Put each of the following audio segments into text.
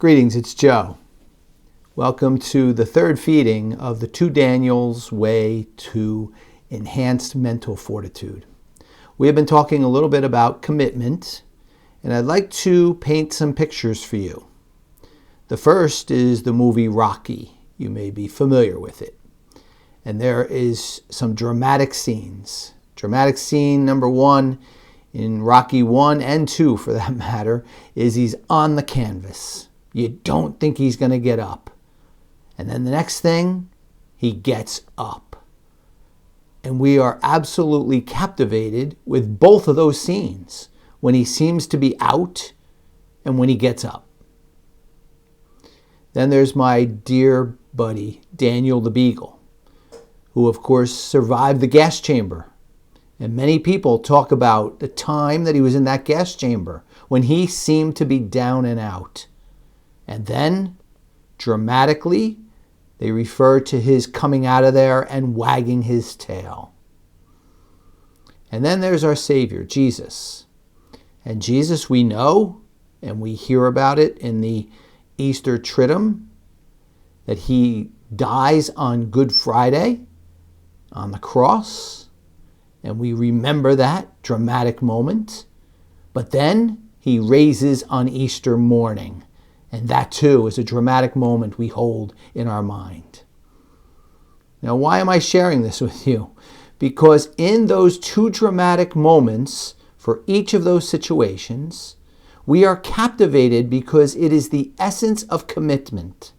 Greetings, it's Joe. Welcome to the third feeding of the Two Daniels Way to Enhanced Mental Fortitude. We have been talking a little bit about commitment, and I'd like to paint some pictures for you. The first is the movie Rocky. You may be familiar with it. And there is some dramatic scenes. Dramatic scene number one in Rocky 1 and 2, for that matter, is he's on the canvas. You don't think he's going to get up. And then the next thing, he gets up. And we are absolutely captivated with both of those scenes, when he seems to be out and when he gets up. Then there's my dear buddy, Daniel the Beagle, who of course survived the gas chamber. And many people talk about the time that he was in that gas chamber when he seemed to be down and out. And then, dramatically, they refer to his coming out of there and wagging his tail. And then there's our Savior, Jesus. And Jesus we know, and we hear about it in the Easter Triduum, that he dies on Good Friday on the cross. And we remember that dramatic moment. But then he raises on Easter morning. And that too is a dramatic moment we hold in our mind. Now, why am I sharing this with you? Because in those two dramatic moments, for each of those situations, we are captivated because it is the essence of commitment.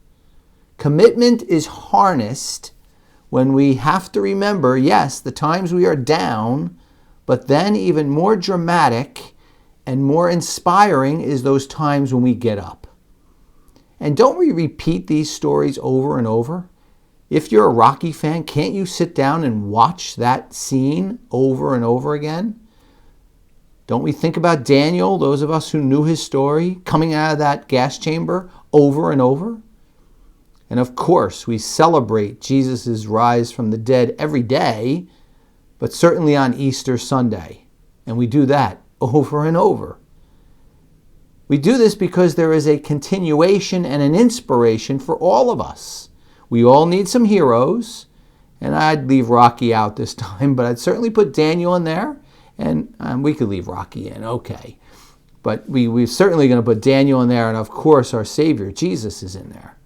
Commitment is harnessed when we have to remember, yes, the times we are down, but then even more dramatic and more inspiring is those times when we get up. And don't we repeat these stories over and over? If you're a Rocky fan, can't you sit down and watch that scene over and over again? Don't we think about Daniel, those of us who knew his story, coming out of that gas chamber over and over? And of course, we celebrate Jesus' rise from the dead every day, but certainly on Easter Sunday. And we do that over and over. We do this because there is a continuation and an inspiration for all of us. We all need some heroes, and I'd leave Rocky out this time, but I'd certainly put Daniel in there, and we could leave Rocky in, okay. But we're certainly going to put Daniel in there, and of course our Savior, Jesus, is in there.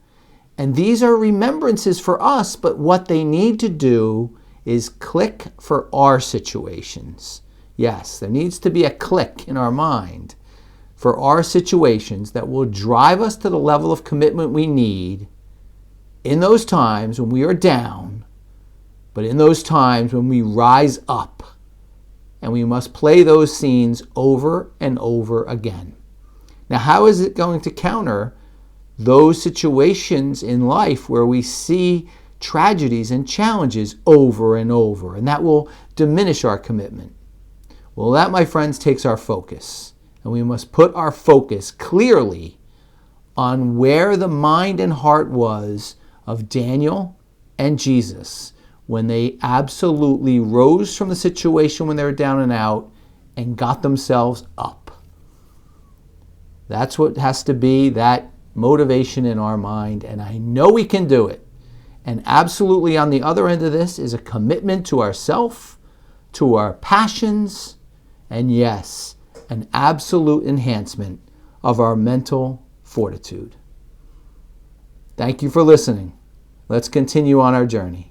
And these are remembrances for us, but what they need to do is click for our situations. Yes, there needs to be a click in our mind for our situations that will drive us to the level of commitment we need in those times when we are down, but in those times when we rise up. And we must play those scenes over and over again. Now, how is it going to counter those situations in life where we see tragedies and challenges over and over, and that will diminish our commitment? Well, that, my friends, takes our focus, and we must put our focus clearly on where the mind and heart was of Daniel and Jesus when they absolutely rose from the situation when they were down and out and got themselves up. That's what has to be that motivation in our mind, and I know we can do it. And absolutely on the other end of this is a commitment to ourself, to our passions, and yes, an absolute enhancement of our mental fortitude. Thank you for listening. Let's continue on our journey.